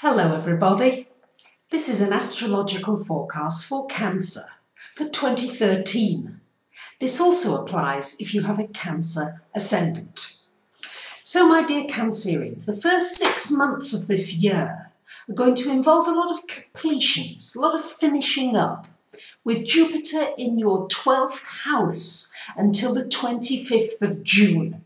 Hello everybody, this is an astrological forecast for Cancer for 2013. This also applies if you have a Cancer ascendant. So my dear Cancerians, the first 6 months of this year are going to involve a lot of completions, a lot of finishing up, with Jupiter in your 12th house until the 25th of June.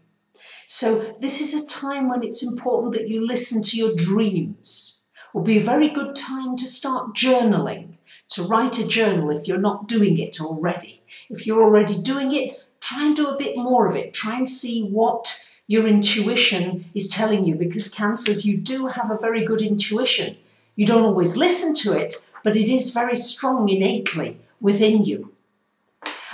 So this is a time when it's important that you listen to your dreams. Will be a very good time to start journaling, to write a journal if you're not doing it already. If you're already doing it, try and do a bit more of it. Try and see what your intuition is telling you, because Cancers, you do have a very good intuition. You don't always listen to it, but it is very strong innately within you.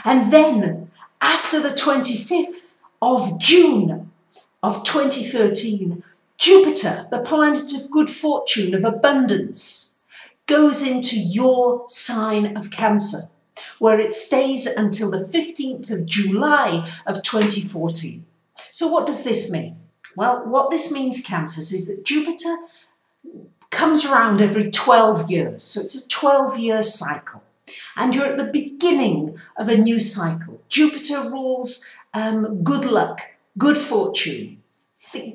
And then, after the 25th of June of 2013, Jupiter, the planet of good fortune, of abundance, goes into your sign of Cancer, where it stays until the 15th of July of 2014. So what does this mean? Well, what this means, Cancers, is that Jupiter comes around every 12 years. So it's a 12-year cycle. And you're at the beginning of a new cycle. Jupiter rules good luck, good fortune,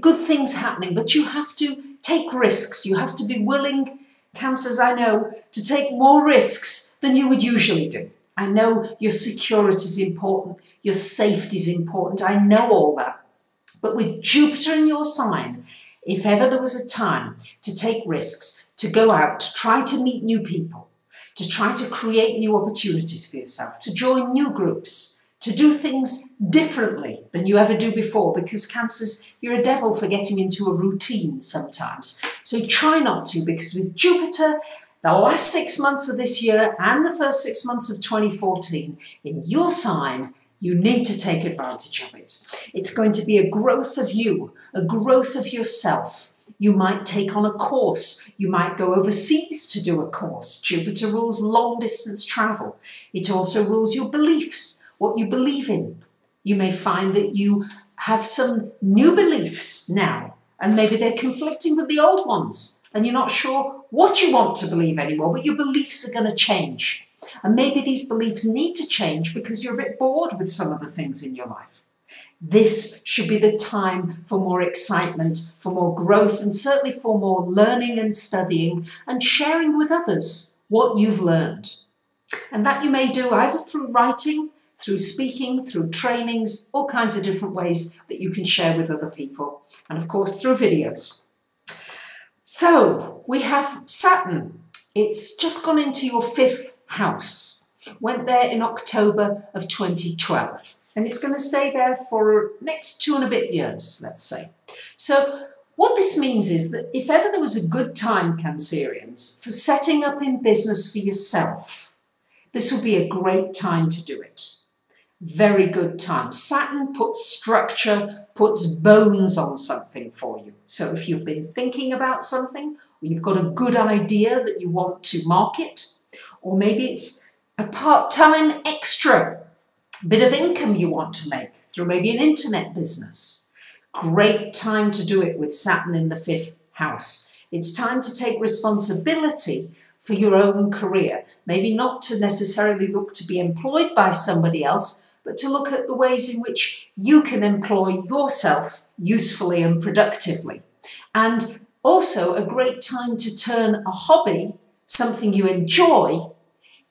good things happening, but you have to take risks. You have to be willing, Cancers, I know, to take more risks than you would usually do. I know your security is important, your safety is important, I know all that. But with Jupiter in your sign, if ever there was a time to take risks, to go out, to try to meet new people, to try to create new opportunities for yourself, to join new groups, to do things differently than you ever do before, because Cancers, you're a devil for getting into a routine sometimes. So try not to, because with Jupiter, the last 6 months of this year and the first 6 months of 2014 in your sign, you need to take advantage of it. It's going to be a growth of you, a growth of yourself. You might take on a course. You might go overseas to do a course. Jupiter rules long distance travel. It also rules your beliefs, what you believe in. You may find that you have some new beliefs now, and maybe they're conflicting with the old ones, and you're not sure what you want to believe anymore, but your beliefs are going to change. And maybe these beliefs need to change because you're a bit bored with some of the things in your life. This should be the time for more excitement, for more growth, and certainly for more learning and studying and sharing with others what you've learned. And that you may do either through writing, through speaking, through trainings, all kinds of different ways that you can share with other people. And of course, through videos. So we have Saturn. It's just gone into your 5th house. Went there in October of 2012. And it's going to stay there for next 2 and a bit years, let's say. So what this means is that if ever there was a good time, Cancerians, for setting up in business for yourself, this will be a great time to do it. Very good time. Saturn puts structure, puts bones on something for you. So if you've been thinking about something, or you've got a good idea that you want to market, or maybe it's a part-time extra bit of income you want to make through maybe an internet business. Great time to do it with Saturn in the 5th house. It's time to take responsibility for your own career. Maybe not to necessarily look to be employed by somebody else, but to look at the ways in which you can employ yourself usefully and productively. And also a great time to turn a hobby, something you enjoy,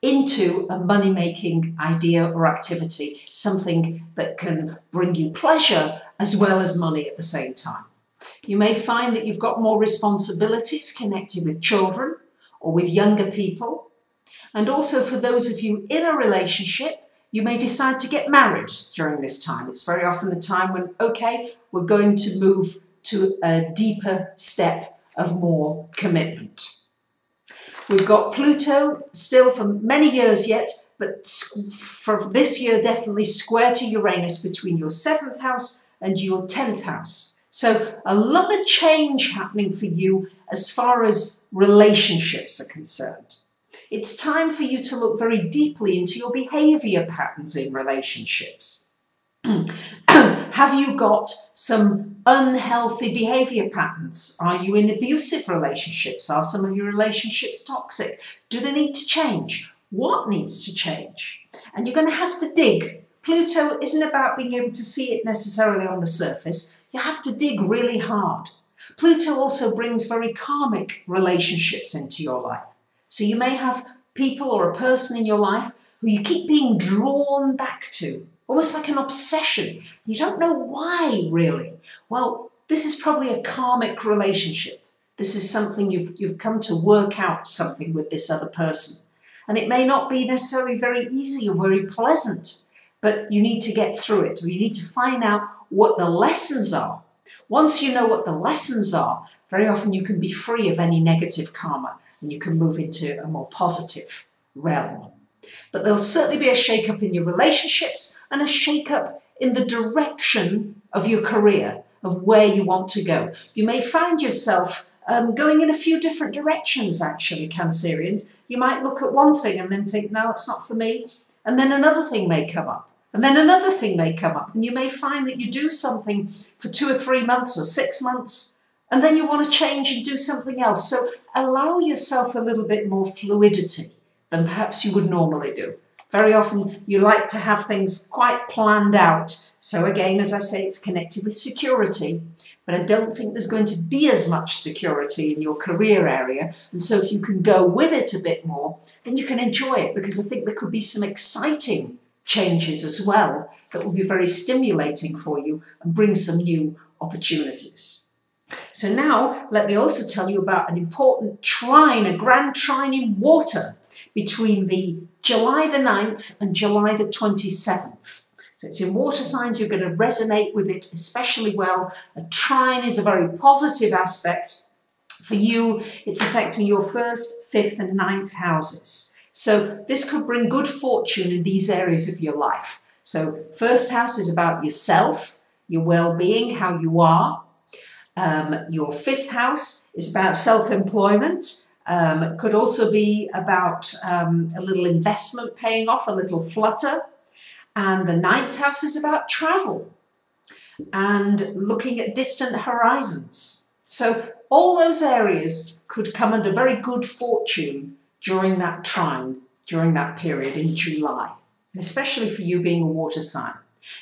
into a money-making idea or activity, something that can bring you pleasure as well as money at the same time. You may find that you've got more responsibilities connected with children or with younger people. And also for those of you in a relationship, you may decide to get married during this time. It's very often the time when, okay, we're going to move to a deeper step of more commitment. We've got Pluto still for many years yet, but for this year definitely square to Uranus between your 7th house and your 10th house. So a lot of change happening for you as far as relationships are concerned. It's time for you to look very deeply into your behaviour patterns in relationships. Have you got some unhealthy behaviour patterns? Are you in abusive relationships? Are some of your relationships toxic? Do they need to change? What needs to change? And you're going to have to dig. Pluto isn't about being able to see it necessarily on the surface. You have to dig really hard. Pluto also brings very karmic relationships into your life. So you may have people or a person in your life who you keep being drawn back to, almost like an obsession. You don't know why, really. Well, this is probably a karmic relationship. This is something you've come to work out something with this other person. And it may not be necessarily very easy or very pleasant, but you need to get through it, or you need to find out what the lessons are. Once you know what the lessons are, very often you can be free of any negative karma and you can move into a more positive realm. But there'll certainly be a shake-up in your relationships and a shake-up in the direction of your career, of where you want to go. You may find yourself going in a few different directions, actually, Cancerians. You might look at one thing and then think, no, it's not for me. And then another thing may come up. And then another thing may come up. And you may find that you do something for 2 or 3 months or 6 months, and then you want to change and do something else. So allow yourself a little bit more fluidity than perhaps you would normally do. Very often you like to have things quite planned out. So again, as I say, it's connected with security, but I don't think there's going to be as much security in your career area. And so if you can go with it a bit more, then you can enjoy it, because I think there could be some exciting changes as well that will be very stimulating for you and bring some new opportunities. So now let me also tell you about an important trine, a grand trine in water between the July the 9th and July the 27th. So it's in water signs, you're going to resonate with it especially well. A trine is a very positive aspect. For you, it's affecting your 1st, 5th and 9th houses. So this could bring good fortune in these areas of your life. So 1st house is about yourself, your well-being, how you are. Your 5th house is about self-employment. It could also be about a little investment paying off, a little flutter. And the 9th house is about travel and looking at distant horizons. So all those areas could come under very good fortune during that trine, during that period in July, especially for you being a water sign.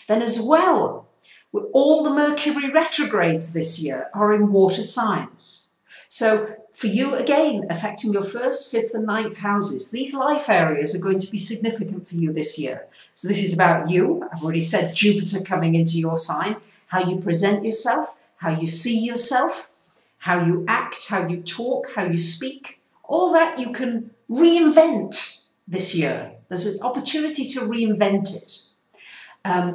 Then as well, all the Mercury retrogrades this year are in water signs. So for you, again, affecting your 1st, 5th and 9th houses, these life areas are going to be significant for you this year. So this is about you. I've already said Jupiter coming into your sign, how you present yourself, how you see yourself, how you act, how you talk, how you speak. All that you can reinvent this year. There's an opportunity to reinvent it.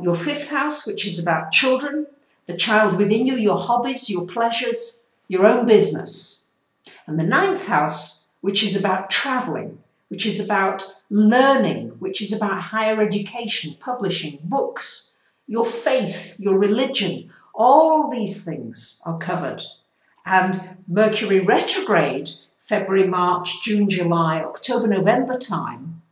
Your 5th house, which is about children, the child within you, your hobbies, your pleasures, your own business. And the 9th house, which is about traveling, which is about learning, which is about higher education, publishing, books, your faith, your religion. All these things are covered. And Mercury retrograde, February, March, June, July, October, November time,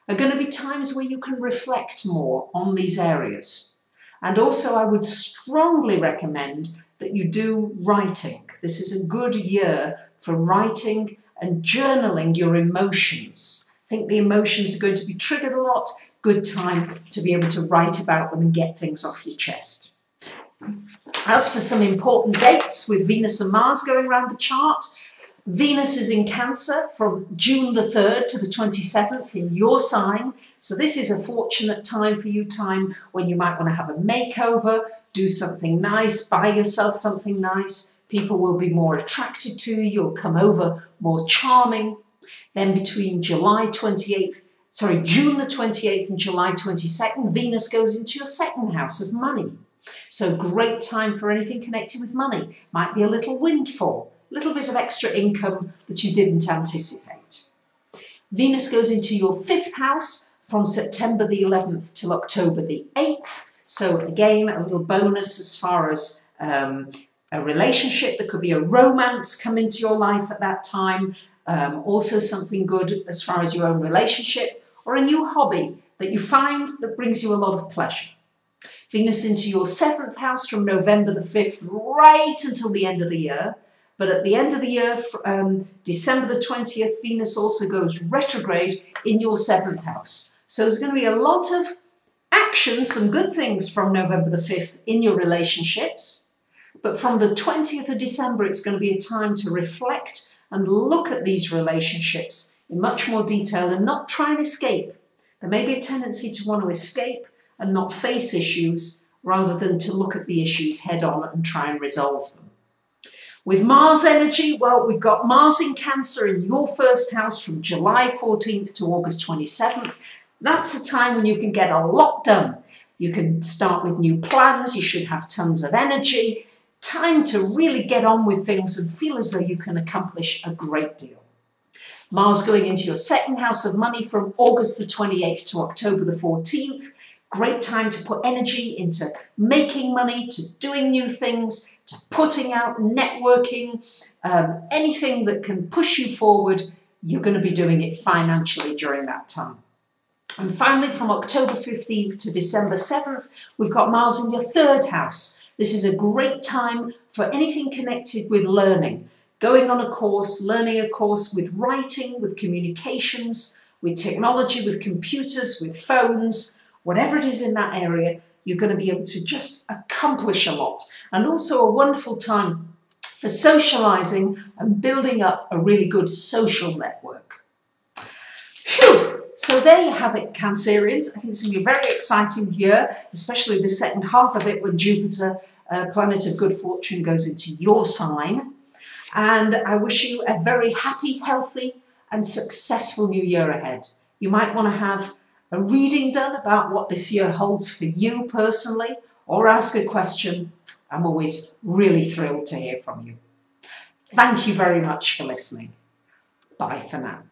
are going to be times where you can reflect more on these areas. And also I would strongly recommend that you do writing. This is a good year for writing and journaling your emotions. I think the emotions are going to be triggered a lot. Good time to be able to write about them and get things off your chest. As for some important dates with Venus and Mars going around the chart, Venus is in Cancer from June the 3rd to the 27th in your sign. So this is a fortunate time for you, time when you might want to have a makeover, do something nice, buy yourself something nice. People will be more attracted to you. You'll come over more charming. Then between June the 28th and July 22nd, Venus goes into your 2nd house of money. So great time for anything connected with money. Might be a little windfall, a little bit of extra income that you didn't anticipate. Venus goes into your 5th house from September the 11th till October the 8th. So again, a little bonus as far as a relationship. There could be a romance come into your life at that time. Also something good as far as your own relationship or a new hobby that you find that brings you a lot of pleasure. Venus into your 7th house from November the 5th right until the end of the year. But at the end of the year, December the 20th, Venus also goes retrograde in your 7th house. So there's going to be a lot of action, some good things from November the 5th in your relationships. But from the 20th of December, it's going to be a time to reflect and look at these relationships in much more detail and not try and escape. There may be a tendency to want to escape and not face issues rather than to look at the issues head on and try and resolve them. With Mars energy, well, we've got Mars in Cancer in your 1st house from July 14th to August 27th. That's a time when you can get a lot done. You can start with new plans, you should have tons of energy, time to really get on with things and feel as though you can accomplish a great deal. Mars going into your 2nd house of money from August the 28th to October the 14th. Great time to put energy into making money, to doing new things, to putting out, networking, anything that can push you forward, you're going to be doing it financially during that time. And finally, from October 15th to December 7th, we've got Mars in your 3rd house. This is a great time for anything connected with learning, going on a course, learning a course with writing, with communications, with technology, with computers, with phones. Whatever it is in that area, you're going to be able to just accomplish a lot. And also a wonderful time for socializing and building up a really good social network. Phew! So there you have it, Cancerians. I think it's going to be a very exciting year, especially the second half of it when Jupiter, planet of good fortune, goes into your sign. And I wish you a very happy, healthy and successful new year ahead. You might want to have a reading done about what this year holds for you personally, or ask a question. I'm always really thrilled to hear from you. Thank you very much for listening. Bye for now.